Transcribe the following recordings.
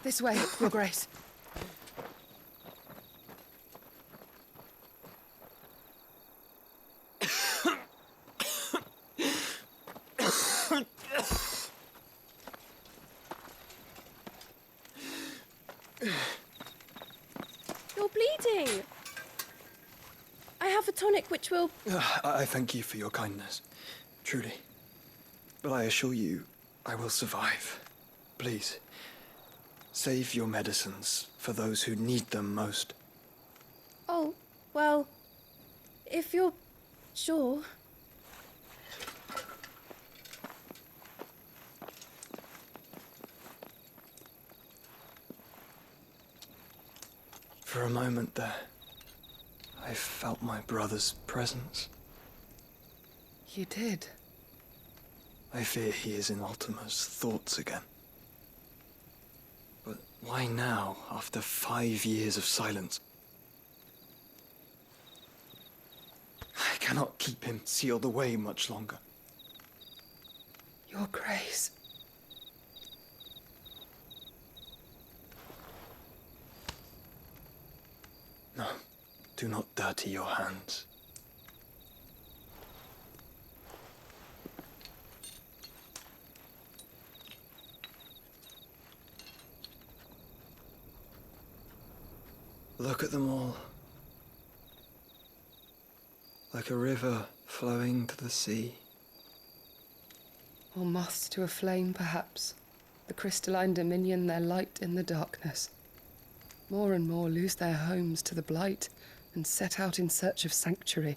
This way, Your Grace. You're bleeding. I have a tonic which will... I thank you for your kindness, truly. But I assure you, I will survive. Please, save your medicines for those who need them most. Oh, well, if you're sure... For a moment there, I felt my brother's presence. You did? I fear he is in Ultima's thoughts again. But why now, after 5 years of silence? I cannot keep him sealed away much longer. Your Grace. No, do not dirty your hands. Look at them all. Like a river flowing to the sea. Or moths to a flame, perhaps. The crystalline dominion their light in the darkness. More and more lose their homes to the blight and set out in search of sanctuary,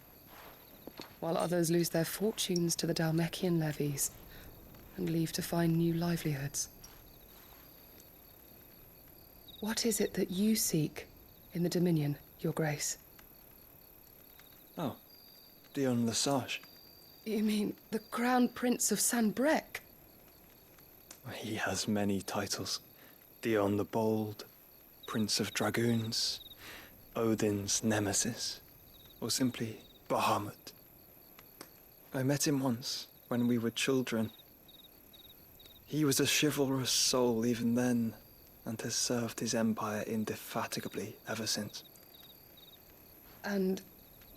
while others lose their fortunes to the Dalmekian levies and leave to find new livelihoods. What is it that you seek in the Dominion, Your Grace? Oh, Dion Lesage. You mean the Crown Prince of Sanbrec? He has many titles. Dion the Bold, Prince of Dragoons, Odin's Nemesis, or simply Bahamut. I met him once, when we were children. He was a chivalrous soul even then, and has served his empire indefatigably ever since. And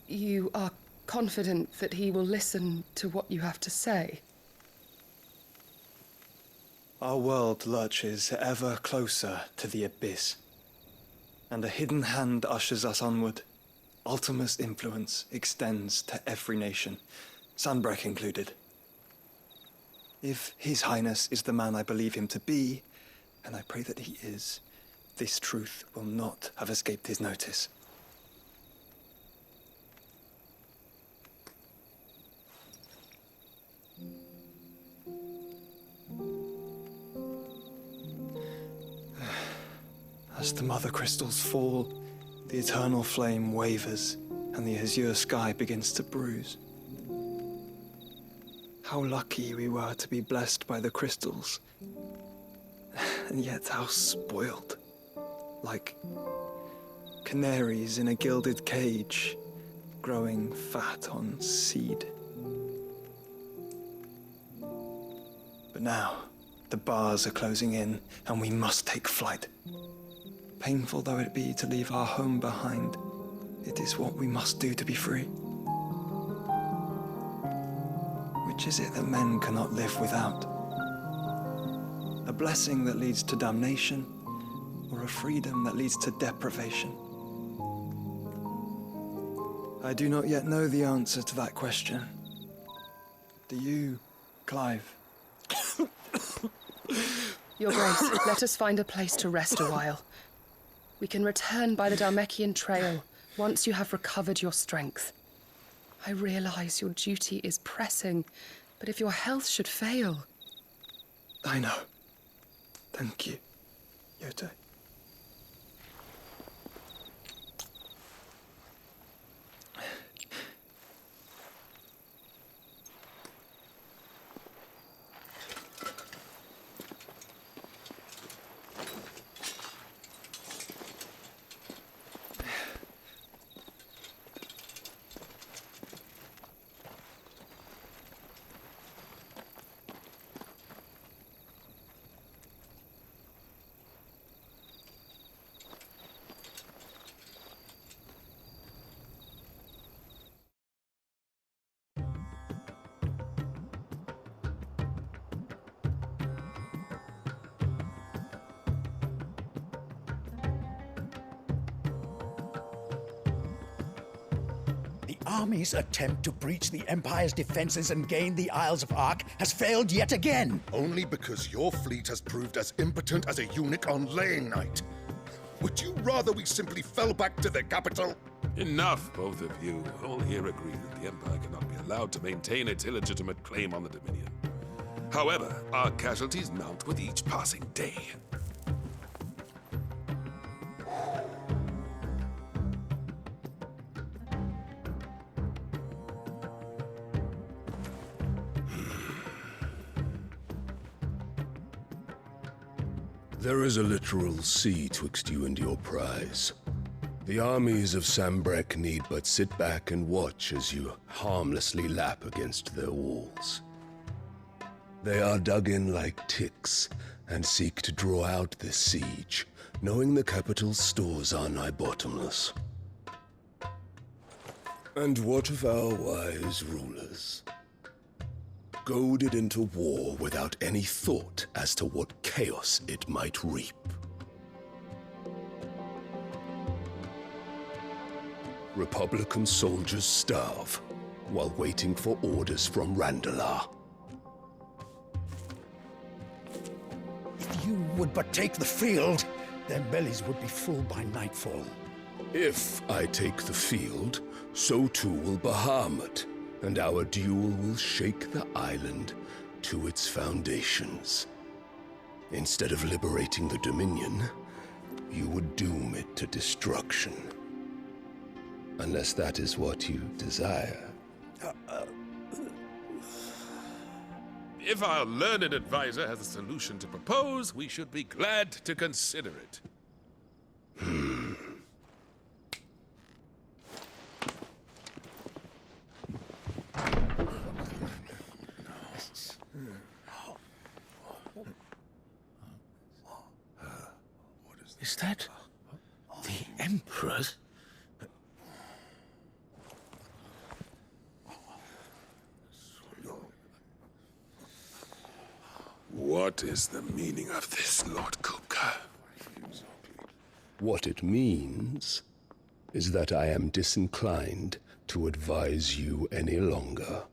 you are confident that he will listen to what you have to say? Our world lurches ever closer to the abyss, and a hidden hand ushers us onward. Ultima's influence extends to every nation, Sanbrec included. If His Highness is the man I believe him to be, and I pray that he is, this truth will not have escaped his notice. As the mother crystals fall, the eternal flame wavers, and the azure sky begins to bruise. How lucky we were to be blessed by the crystals, and yet how spoiled. Like canaries in a gilded cage, growing fat on seed. But now, the bars are closing in, and we must take flight. Painful though it be to leave our home behind, it is what we must do to be free. Which is it that men cannot live without? A blessing that leads to damnation, or a freedom that leads to deprivation? I do not yet know the answer to that question. Do you, Clive? Your Grace, let us find a place to rest a while. We can return by the Dalmekian trail once you have recovered your strength. I realize your duty is pressing, but if your health should fail... I know. Thank you, Yote. army's attempt to breach the Empire's defenses and gain the Isles of Ark has failed yet again. Only because your fleet has proved as impotent as a eunuch on laying night. Would you rather we simply fell back to the capital? Enough, both of you. All here agree that the Empire cannot be allowed to maintain its illegitimate claim on the Dominion. However, our casualties mount with each passing day. There is a literal sea twixt you and your prize. The armies of Sambrek need but sit back and watch as you harmlessly lap against their walls. They are dug in like ticks and seek to draw out this siege, knowing the capital's stores are nigh bottomless. And what of our wise rulers? Goaded into war without any thought as to what chaos it might reap. Republican soldiers starve while waiting for orders from Randalar. If you would but take the field, their bellies would be full by nightfall. If I take the field, so too will Bahamut, and our duel will shake the island to its foundations. Instead of liberating the Dominion, you would doom it to destruction. Unless that is what you desire. If our learned advisor has a solution to propose, we should be glad to consider it. Is that the Emperor's? What is the meaning of this, Lord Kupka? What it means is that I am disinclined to advise you any longer.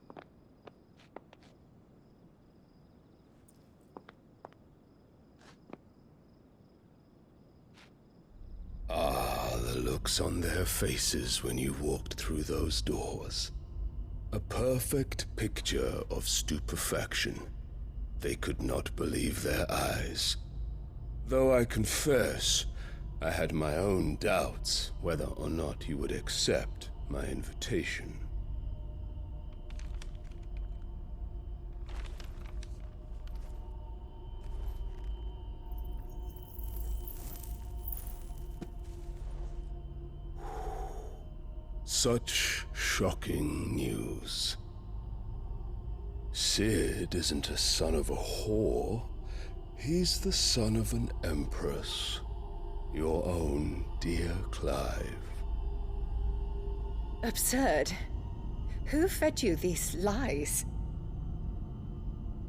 The looks on their faces when you walked through those doors. A perfect picture of stupefaction. They could not believe their eyes. Though I confess, I had my own doubts whether or not you would accept my invitation. Such shocking news. Sid isn't a son of a whore. He's the son of an empress. Your own dear Clive. Absurd. Who fed you these lies?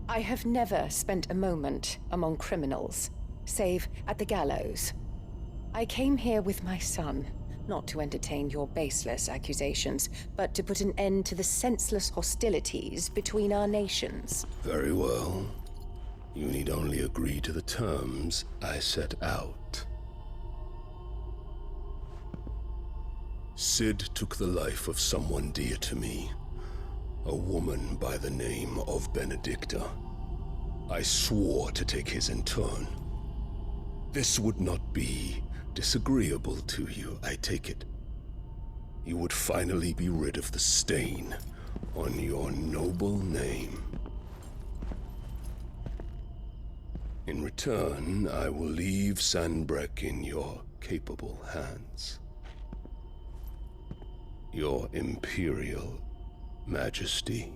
I have never spent a moment among criminals, save at the gallows. I came here with my son, not to entertain your baseless accusations, but to put an end to the senseless hostilities between our nations. Very well. You need only agree to the terms I set out. Sid took the life of someone dear to me, a woman by the name of Benedicta. I swore to take his in turn. This would not be disagreeable to you, I take it. You would finally be rid of the stain on your noble name. In return, I will leave Sanbreque in your capable hands. Your Imperial Majesty.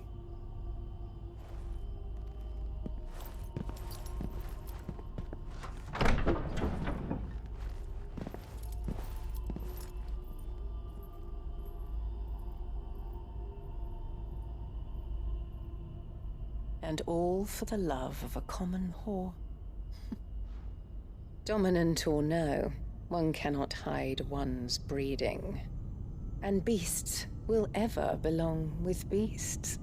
And all for the love of a common whore. Dominant or no, one cannot hide one's breeding. And beasts will ever belong with beasts.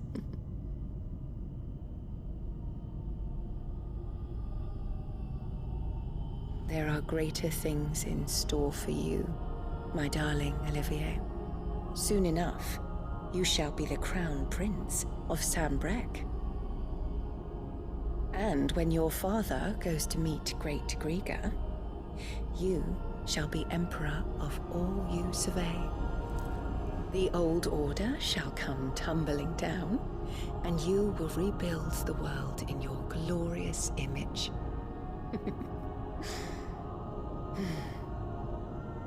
There are greater things in store for you, my darling Olivier. Soon enough, you shall be the crown prince of Sambrec. And when your father goes to meet Great Grieger, you shall be emperor of all you survey. The old order shall come tumbling down, and you will rebuild the world in your glorious image.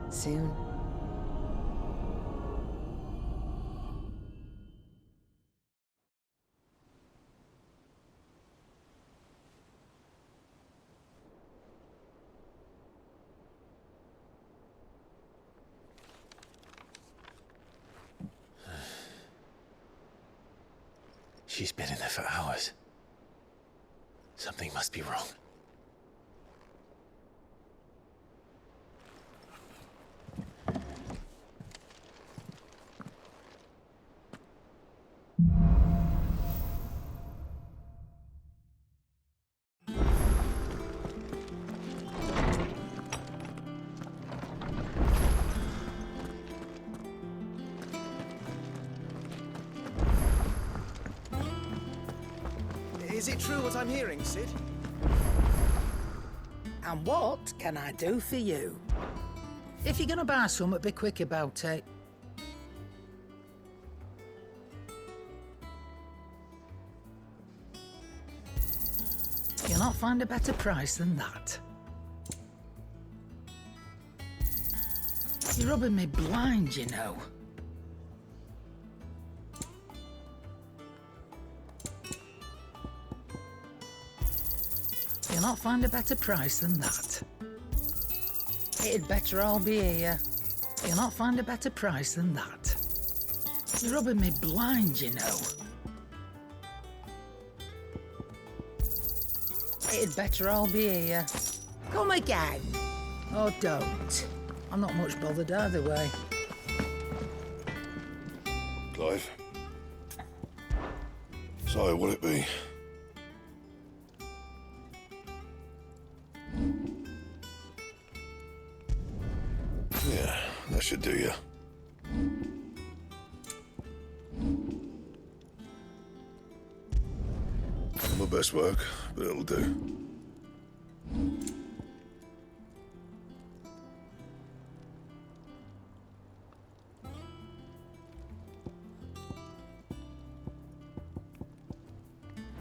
Soon. She's been in there for hours. Something must be wrong. Is it true what I'm hearing, Sid? And what can I do for you? If you're gonna buy something, be quick about it. You'll not find a better price than that. You're rubbing me blind, you know. You'll not find a better price than that. It'd better all be here. You'll not find a better price than that. You're rubbing me blind, you know. It'd better all be here. Come again. Or don't. I'm not much bothered either way. Clive? So, what'll it be? Yeah, that should do you. Not my best work, but it'll do.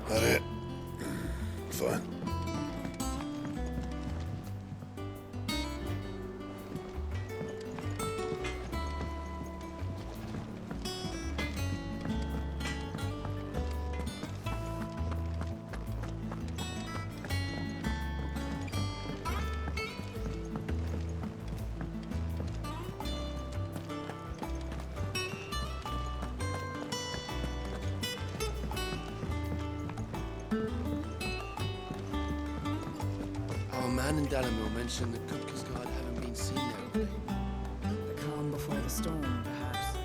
That it? Fine. Our man in Dalamil mentioned that Kupka's guard haven't been seen there. The calm before the storm, perhaps.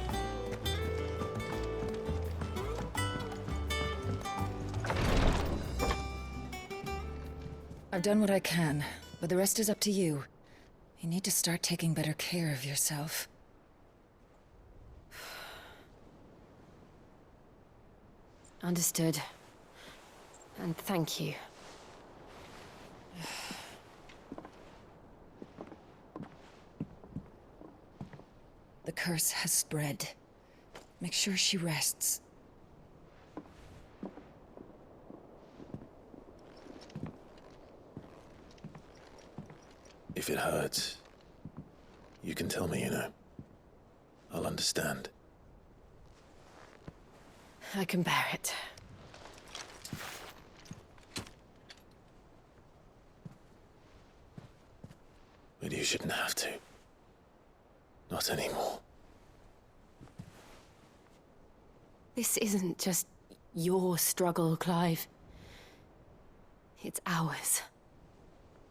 I've done what I can, but the rest is up to you. You need to start taking better care of yourself. Understood. And thank you. The curse has spread. Make sure she rests. If it hurts, you can tell me, you know. I'll understand. I can bear it. But you shouldn't have to. Not anymore. This isn't just your struggle, Clive. It's ours.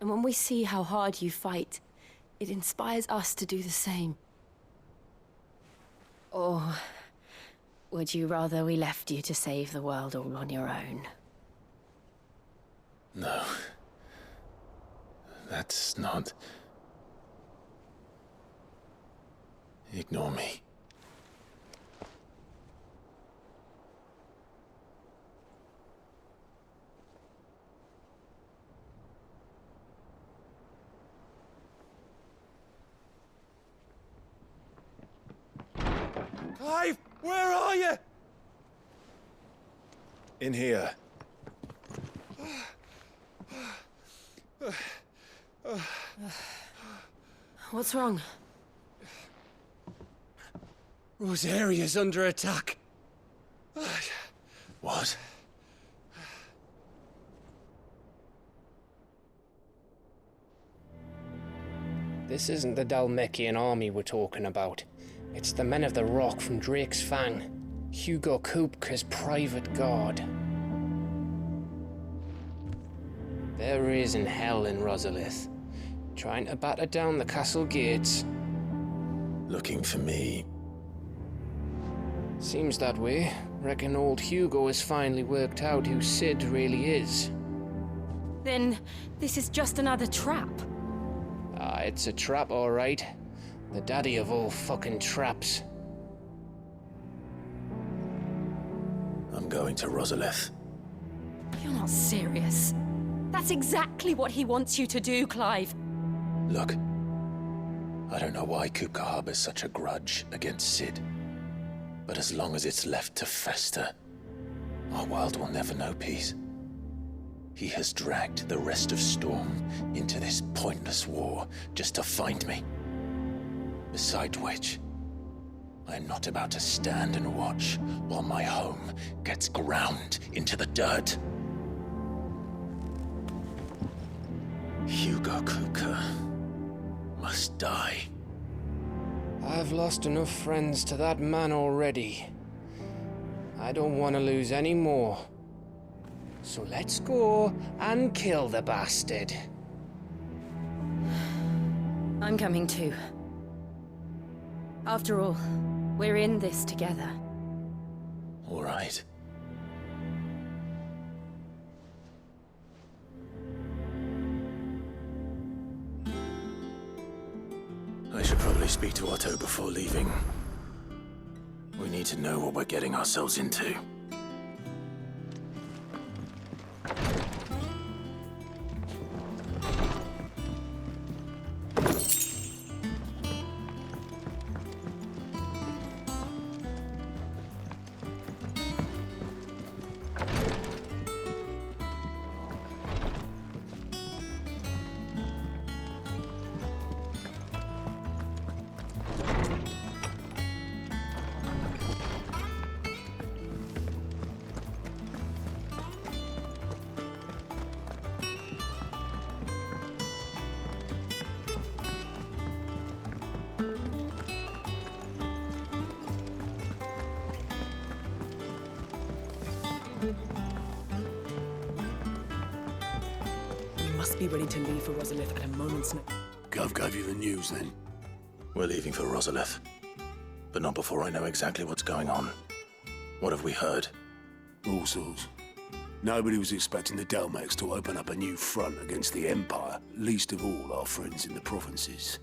And when we see how hard you fight, it inspires us to do the same. Or Would you rather we left you to save the world all on your own? No. That's not... Ignore me. Clive, where are you? In here. What's wrong? Rosaria's under attack. What? This isn't the Dalmekian army we're talking about. It's the men of the Rock from Drake's Fang. Hugo Kupka's private guard. There is in hell in Rosalith, trying to batter down the castle gates. Looking for me. Seems that way. Reckon old Hugo has finally worked out who Sid really is. Then this is just another trap. Ah, it's a trap, all right. The daddy of all fucking traps. I'm going to Rosalith. You're not serious. That's exactly what he wants you to do, Clive. Look, I don't know why Kupka harbors such a grudge against Sid. But as long as it's left to fester, our world will never know peace. He has dragged the rest of Storm into this pointless war just to find me. Beside which, I am not about to stand and watch while my home gets ground into the dirt. Hugo Kupka must die. I've lost enough friends to that man already. I don't want to lose any more. So let's go and kill the bastard. I'm coming too. After all, we're in this together. All right. I should probably speak to Otto before leaving. We need to know what we're getting ourselves into. Be ready to leave for Rosalith at a moment's notice. Gov gave you the news then? We're leaving for Rosalith. But not before I know exactly what's going on. What have we heard? All sorts. Nobody was expecting the Dalmeks to open up a new front against the Empire, least of all our friends in the provinces.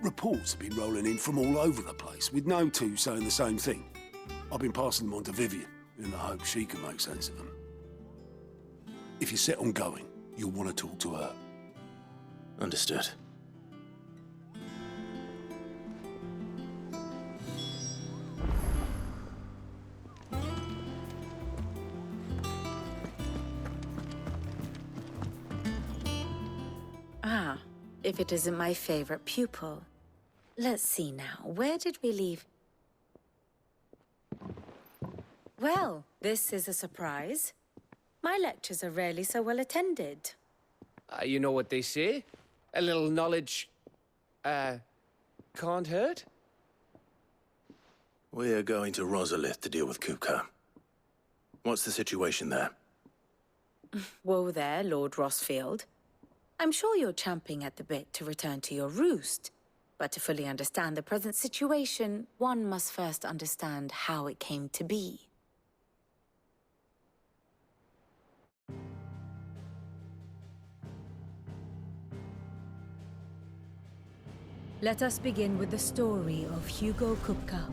Reports have been rolling in from all over the place, with no two saying the same thing. I've been passing them on to Vivian, in the hope she can make sense of them. If you're set on going, you'll want to talk to her. Understood. Ah, if it isn't my favorite pupil. Let's see now, where did we leave? Well, this is a surprise. My lectures are rarely so well attended. You know what they say? A little knowledge, can't hurt? We're going to Rosalith to deal with Kupka. What's the situation there? Whoa there, Lord Rossfield. I'm sure you're champing at the bit to return to your roost. But to fully understand the present situation, one must first understand how it came to be. Let us begin with the story of Hugo Kupka,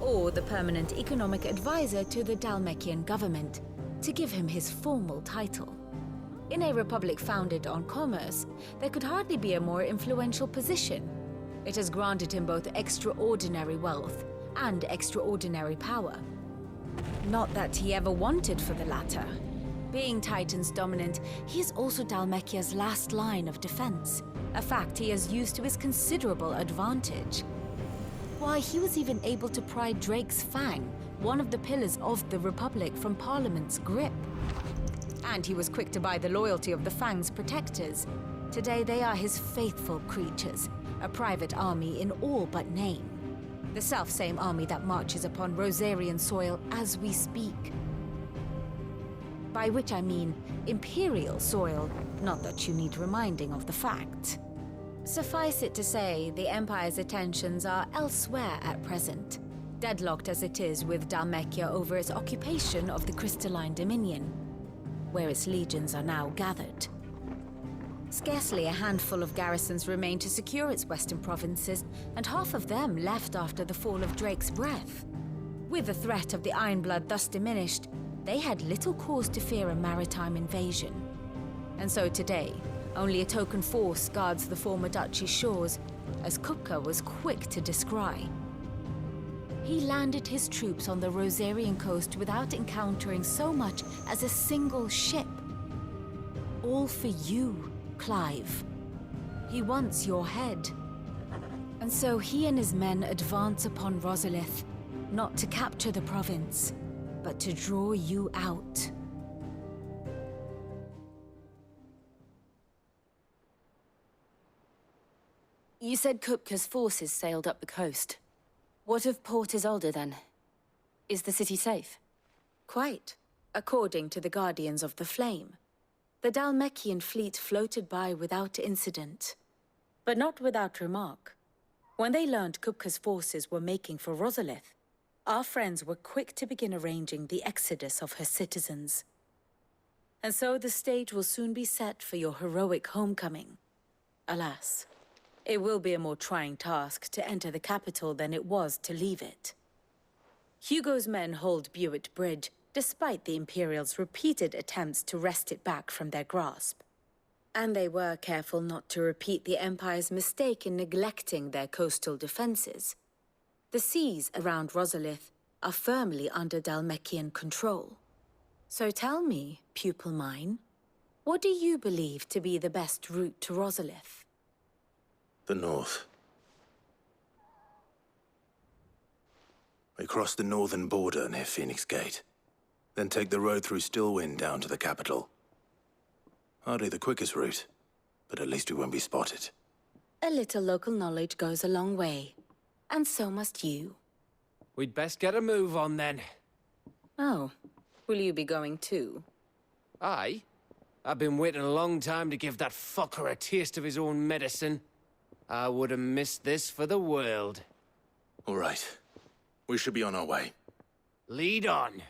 or the permanent economic advisor to the Dalmekian government, to give him his formal title. In a republic founded on commerce, there could hardly be a more influential position. It has granted him both extraordinary wealth and extraordinary power. Not that he ever wanted for the latter. Being Titan's dominant, he is also Dalmekia's last line of defense, a fact he has used to his considerable advantage. Why, he was even able to pry Drake's Fang, one of the pillars of the Republic, from Parliament's grip. And he was quick to buy the loyalty of the Fang's protectors. Today they are his faithful creatures, a private army in all but name. The self-same army that marches upon Rosarian soil as we speak. By which I mean Imperial soil, not that you need reminding of the fact. Suffice it to say, the Empire's attentions are elsewhere at present, deadlocked as it is with Dalmekia over its occupation of the Crystalline Dominion, where its legions are now gathered. Scarcely a handful of garrisons remain to secure its western provinces, and half of them left after the fall of Drake's Breath. With the threat of the Ironblood thus diminished, they had little cause to fear a maritime invasion. And so today, only a token force guards the former duchy's shores, as Kupka was quick to descry. He landed his troops on the Rosarian coast without encountering so much as a single ship. All for you, Clive. He wants your head. And so he and his men advance upon Rosalith, not to capture the province, but to draw you out. You said Kupka's forces sailed up the coast. What of Port Isolde, then? Is the city safe? Quite, according to the Guardians of the Flame. The Dalmekian fleet floated by without incident, but not without remark. When they learned Kupka's forces were making for Rosalith, our friends were quick to begin arranging the exodus of her citizens. And so the stage will soon be set for your heroic homecoming. Alas, it will be a more trying task to enter the capital than it was to leave it. Hugo's men hold Buet Bridge, despite the Imperials' repeated attempts to wrest it back from their grasp. And they were careful not to repeat the Empire's mistake in neglecting their coastal defenses. The seas around Rosalith are firmly under Dalmekian control. So tell me, pupil mine, what do you believe to be the best route to Rosalith? The north. We cross the northern border near Phoenix Gate, then take the road through Stillwind down to the capital. Hardly the quickest route, but at least we won't be spotted. A little local knowledge goes a long way, and so must you. We'd best get a move on then. Oh, will you be going too? Aye. I've been waiting a long time to give that fucker a taste of his own medicine. I would have missed this for the world. All right. We should be on our way. Lead on.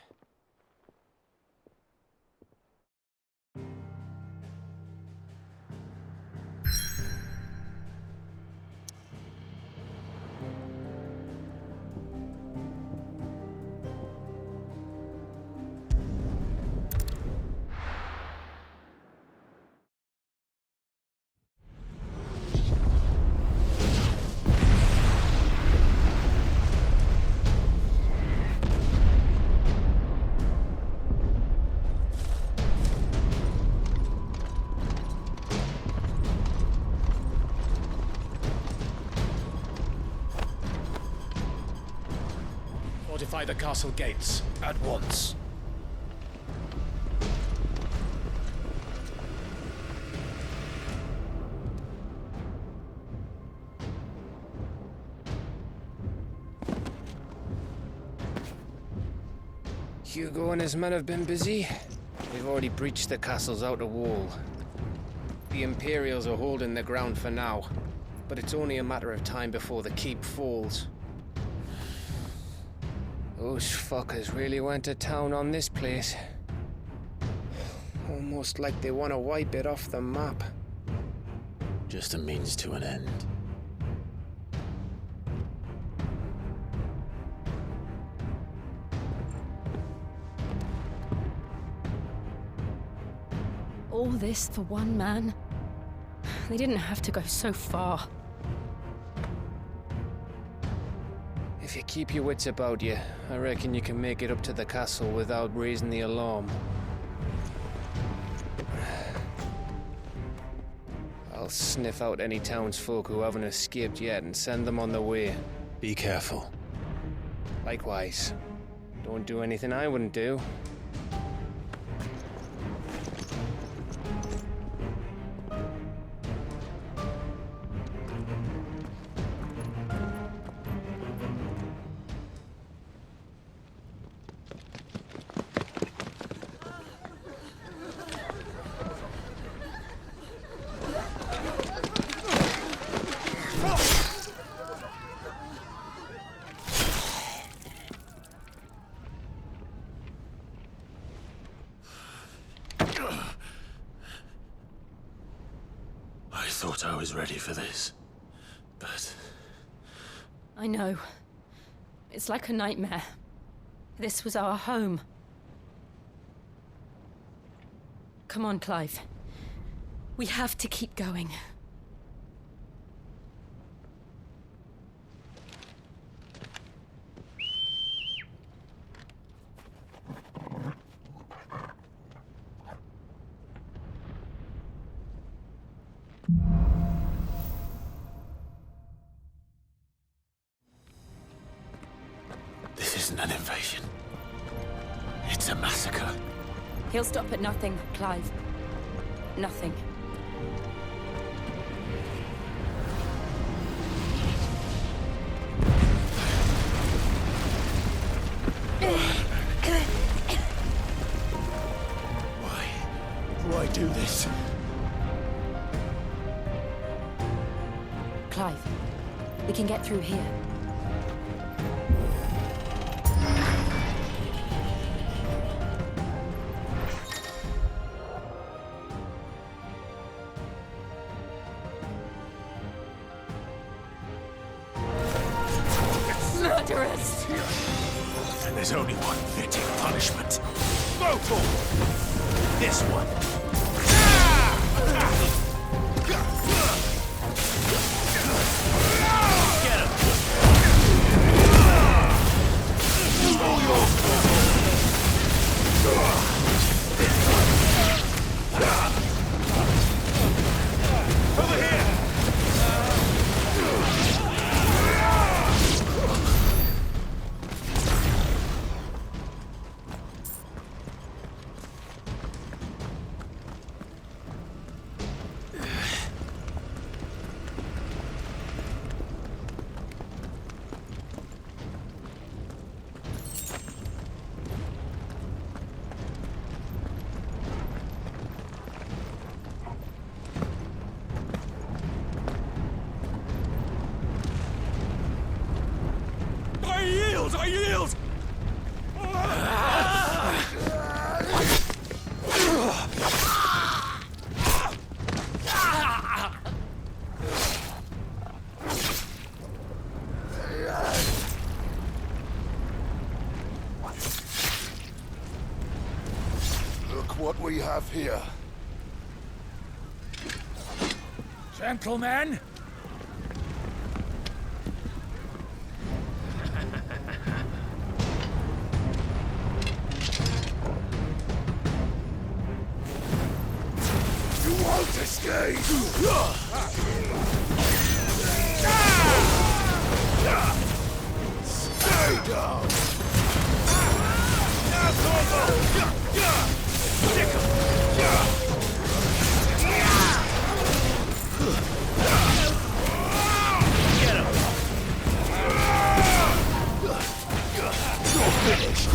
Fortify the castle gates, at once. Hugo and his men have been busy. They've already breached the castle's outer wall. The Imperials are holding the ground for now. but it's only a matter of time before the keep falls. Those fuckers really went to town on this place. Almost like they want to wipe it off the map. Just a means to an end. All this for one man? They didn't have to go so far. If you keep your wits about you, I reckon you can make it up to the castle without raising the alarm. I'll sniff out any townsfolk who haven't escaped yet and send them on their way. Be careful. Likewise. Don't do anything I wouldn't do. I thought I was ready for this, but... I know. It's like a nightmare. This was our home. Come on, Clive. We have to keep going. This isn't an invasion. It's a massacre. He'll stop at nothing, Clive. Nothing. Why do I do this? Clive, we can get through here. Murderers! And there's only one fitting punishment. Mortal! This one. Get him! Over here! I yield! Look what we have here. Gentlemen! You won't escape! Stay down! Get him! You're finished!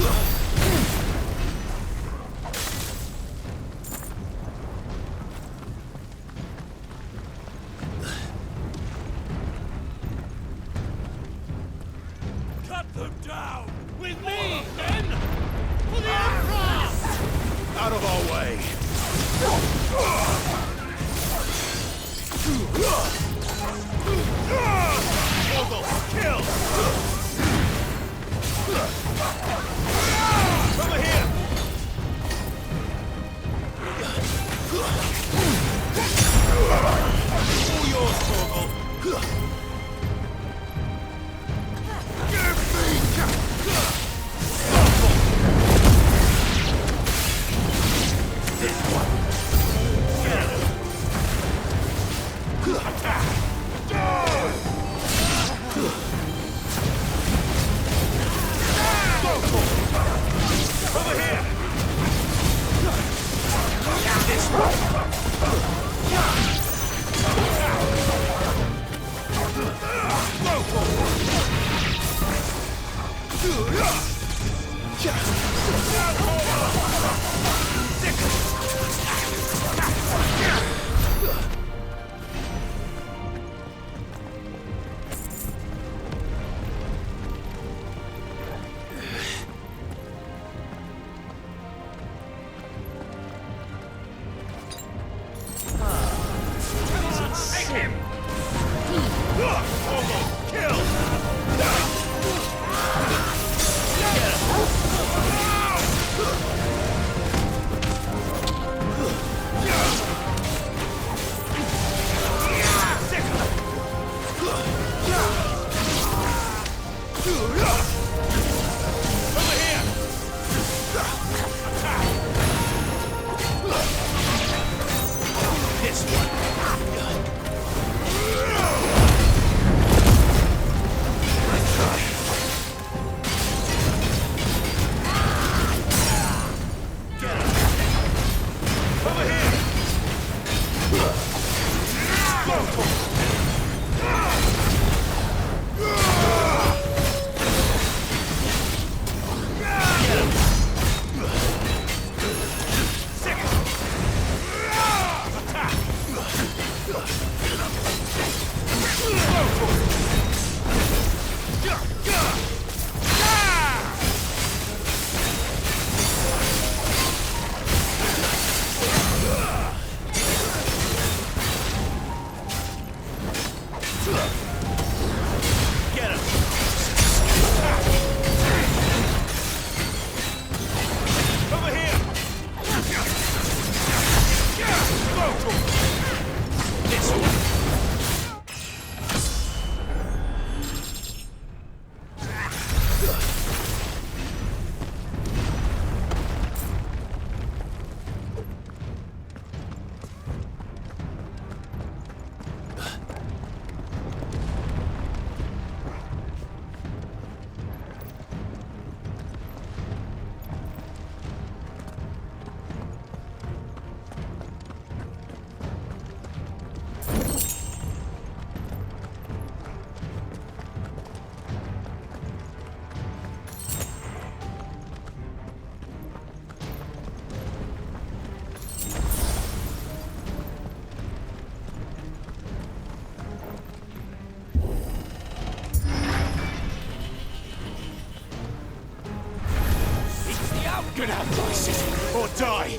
Get out of my city, or die!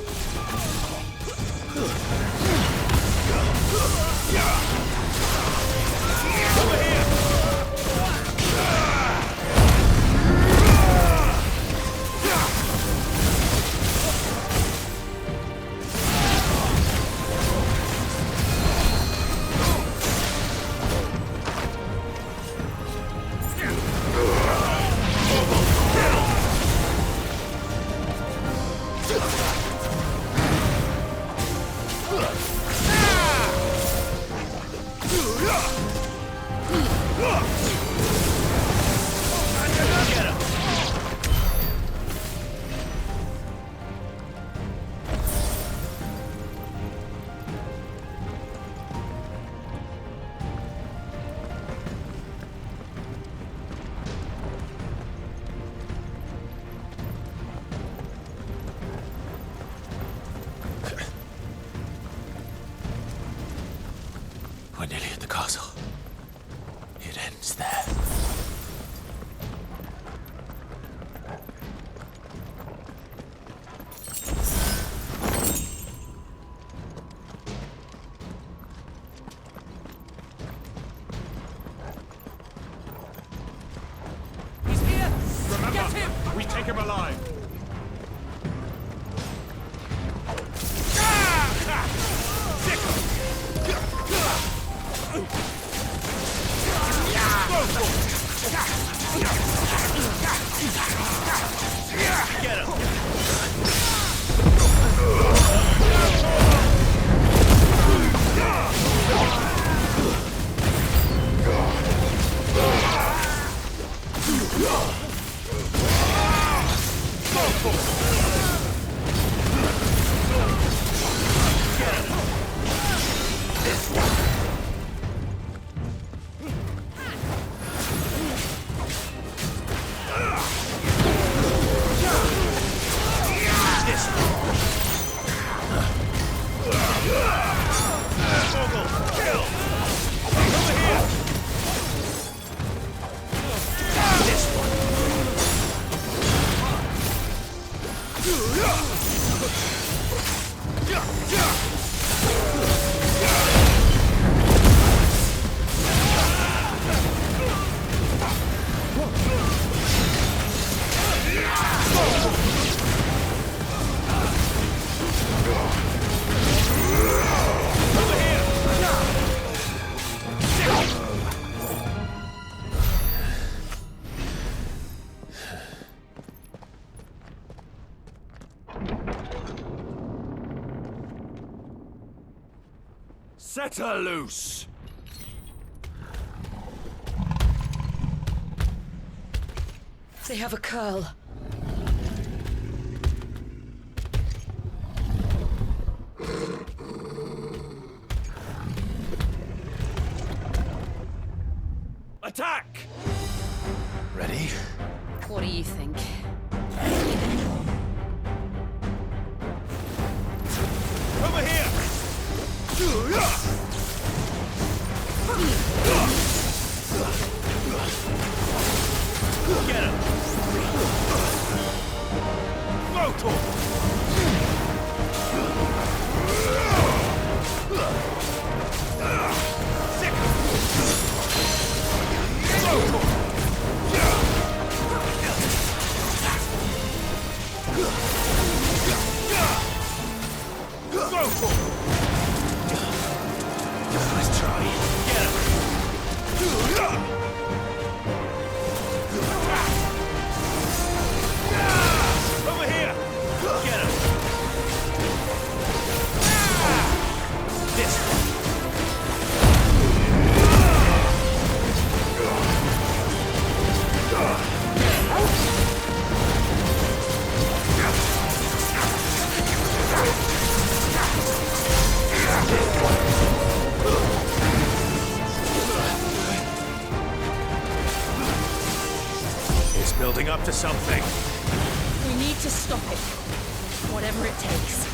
Over here! We're nearly at the castle. It ends there. him alive! Get him! Set her loose! They have a curl. Attack! Ready? What do you think? Over here! Get him! Motor! Sick! Motor! Nice try. Get him! Over here! Get him! This one! It's building up to something. We need to stop it. Whatever it takes.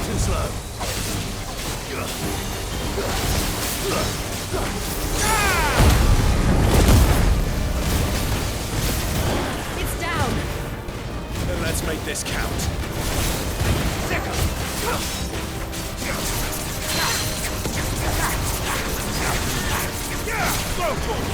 Too slow. It's down. Then let's make this count. Go for it!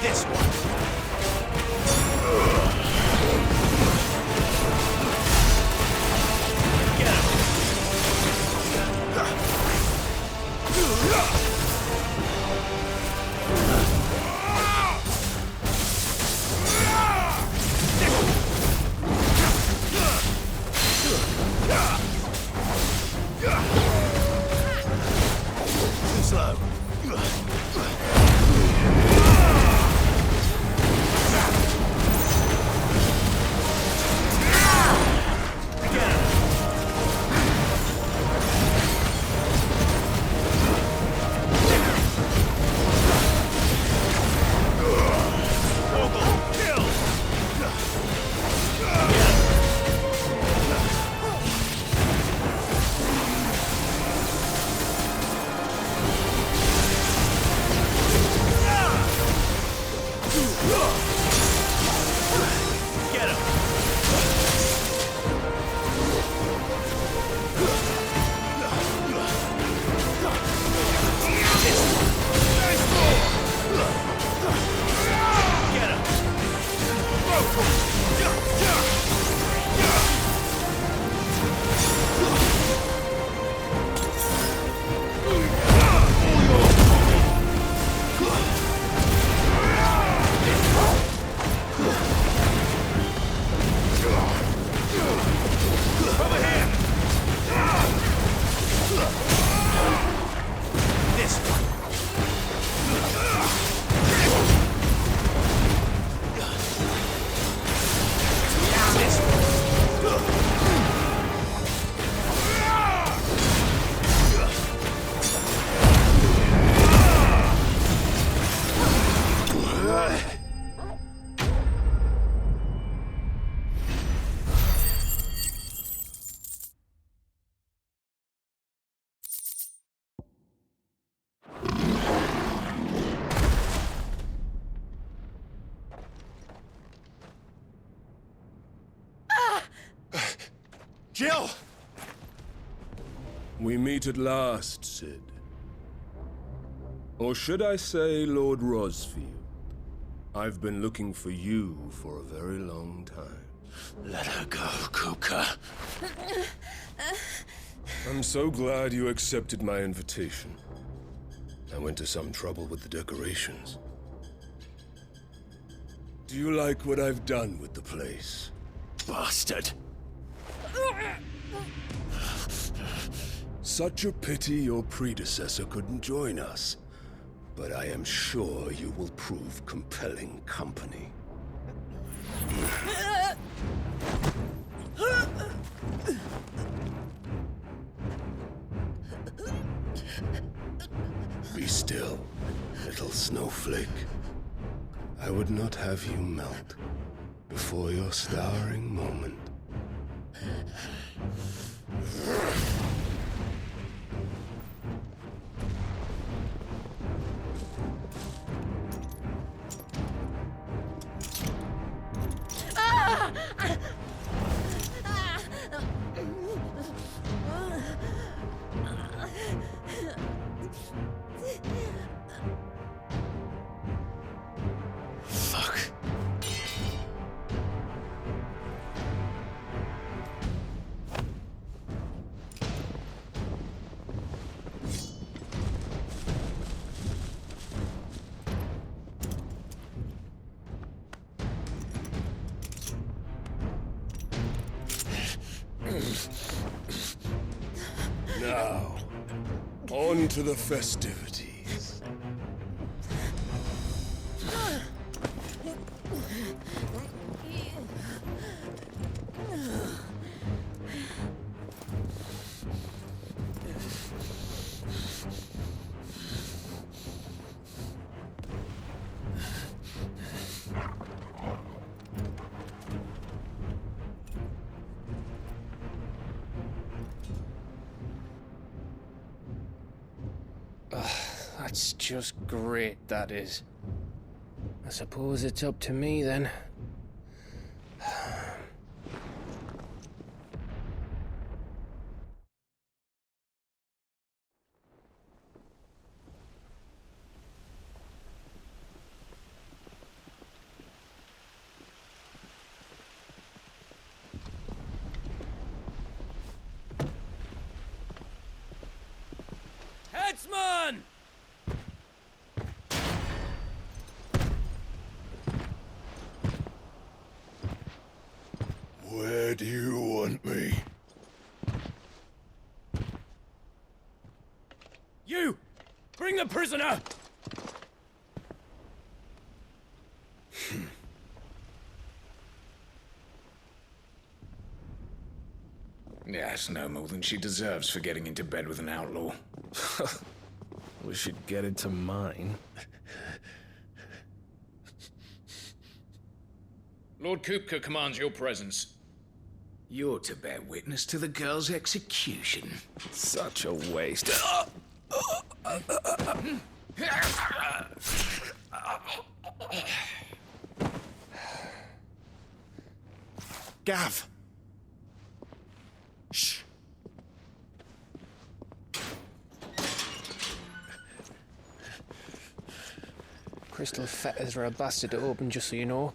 This one. Get him. Get him! Jill! We meet at last, Sid. Or should I say, Lord Rosfield? I've been looking for you for a very long time. Let her go, Kupka. I'm so glad you accepted my invitation. I went to some trouble with the decorations. Do you like what I've done with the place? Bastard! Such a pity your predecessor couldn't join us. But I am sure you will prove compelling company. Be still, little snowflake. I would not have you melt before your starring moment. Fuck. Now, on to the festivities. That's just great, that is. I suppose it's up to me then. Headsman! Where do you want me? You! Bring the prisoner! Yes, no more than she deserves for getting into bed with an outlaw. We should get into mine. Lord Kupka commands your presence. You're to bear witness to the girl's execution. Such a waste. Gav! Shh! Crystal fetters are a bastard to open, just so you know.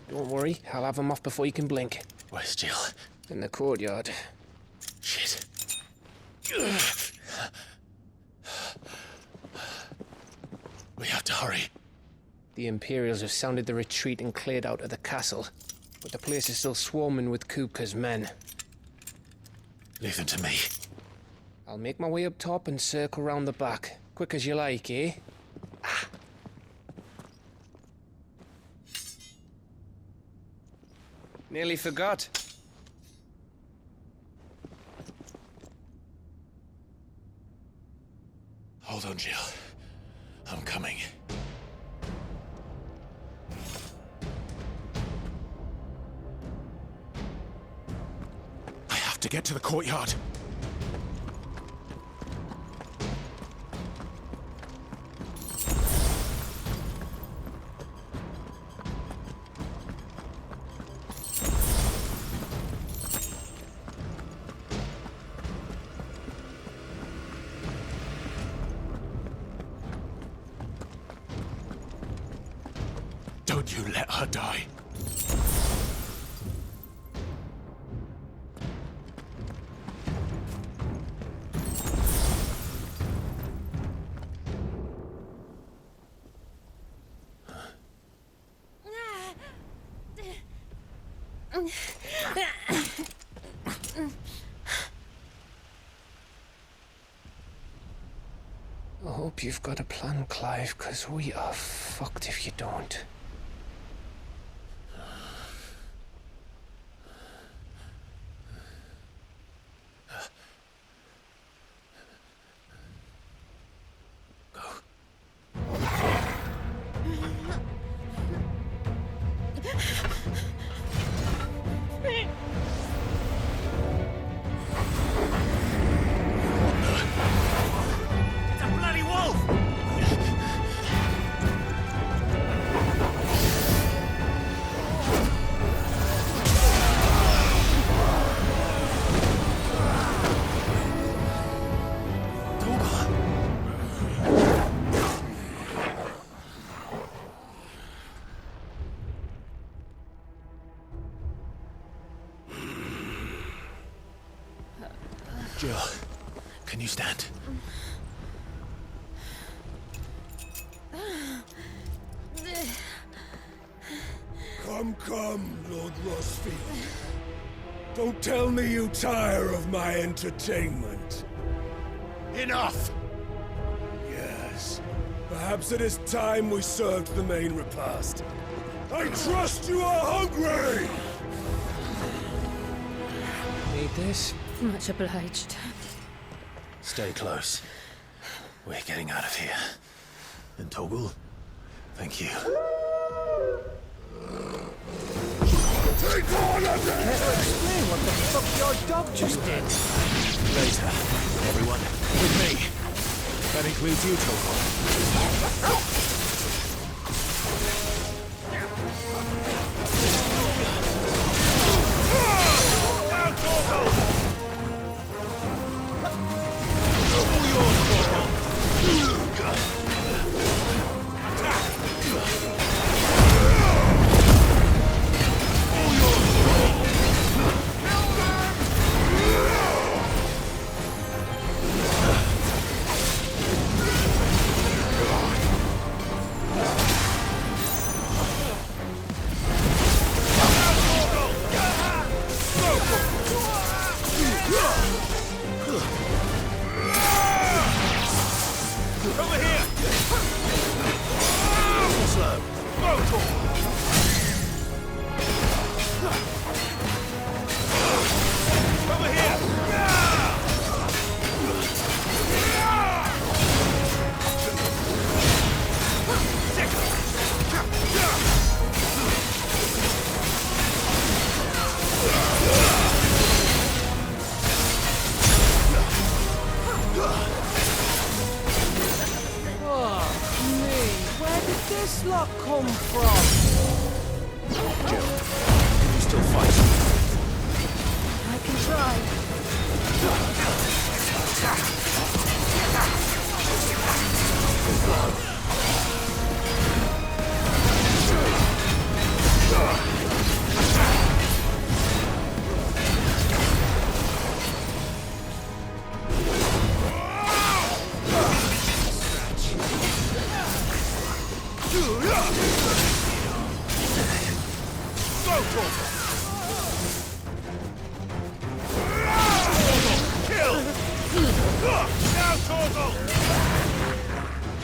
Don't worry, I'll have them off before you can blink. Where's Jill? In the courtyard. Shit. We have to hurry. The Imperials have sounded the retreat and cleared out of the castle, but the place is still swarming with Kupka's men. Leave them to me. I'll make my way up top and circle round the back. Quick as you like, eh? Nearly forgot. Hold on, Jill. I'm coming. I have to get to the courtyard. Don't you let her die. I hope you've got a plan, Clive, because we are fucked if you don't. Jill, can you stand? Come, Lord Rosfield. Don't tell me you tire of my entertainment. Enough! Yes. Perhaps it is time we served the main repast. I trust you are hungry! Need this? Much obliged. Stay close. We're getting out of here. And Toggle, thank you. Take on of it! Never explain what the fuck your dog just did. Later, everyone, with me. That includes you, Toggle.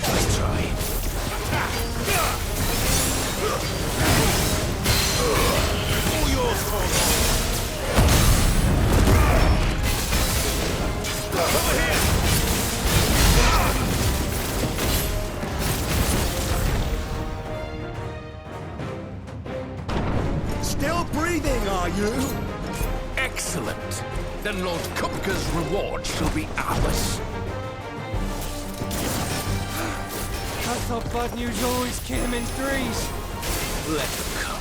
Nice try. All yours, Torgal. Over here! Still breathing, are you? Excellent. Then Lord Kupka's reward shall be ours. I thought bad news always came in threes. Let them come.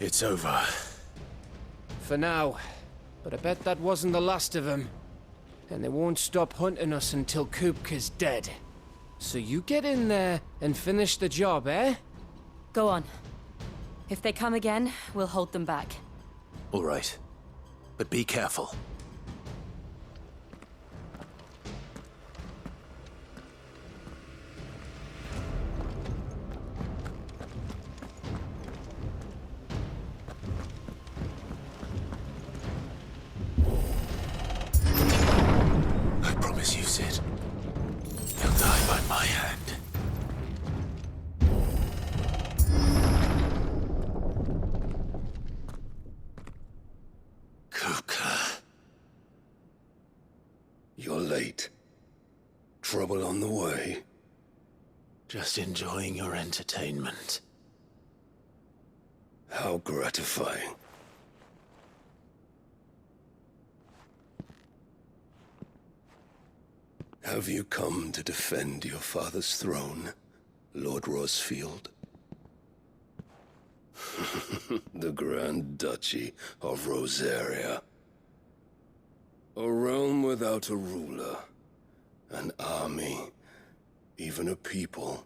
It's over. For now. But I bet that wasn't the last of them. And they won't stop hunting us until Kupka's dead. So you get in there and finish the job, eh? Go on. If they come again, we'll hold them back. All right. But be careful. I promise you, Sid. You'll die by my hand. Kupka. You're late. Trouble on the way? Just enjoying your entertainment. How gratifying. Have you come to defend your father's throne, Lord Rosfield? The Grand Duchy of Rosaria. A realm without a ruler, an army, even a people.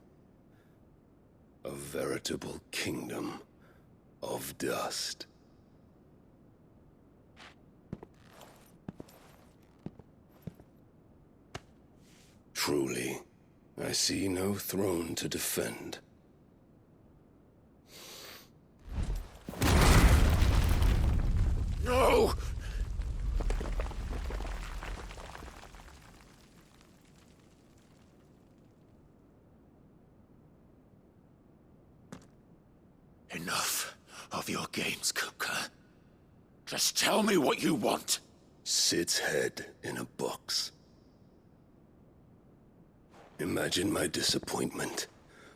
A veritable kingdom of dust. Truly, I see no throne to defend. No! Enough of your games, Kupka. Just tell me what you want. Sid's head in a box. Imagine my disappointment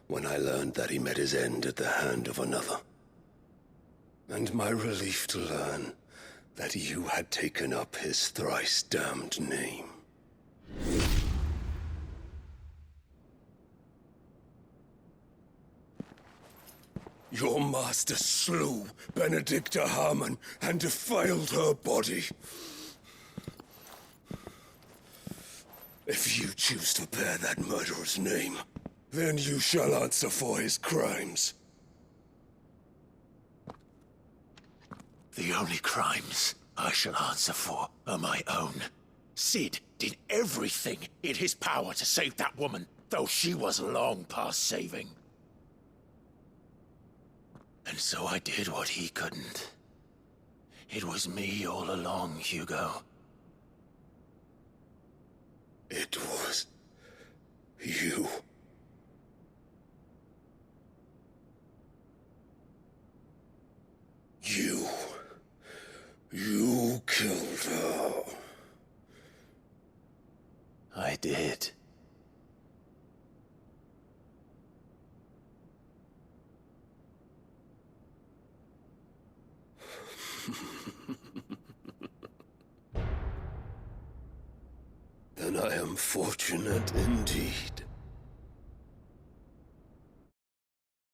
when I learned that he met his end at the hand of another. And my relief to learn that you had taken up his thrice-damned name. Your master slew Benedicta Harmon and defiled her body. If you choose to bear that murderer's name, then you shall answer for his crimes. The only crimes I shall answer for are my own. Sid did everything in his power to save that woman, though she was long past saving. And so I did what he couldn't. It was me all along, Hugo. It was you. You killed her. I did. Then I am fortunate indeed.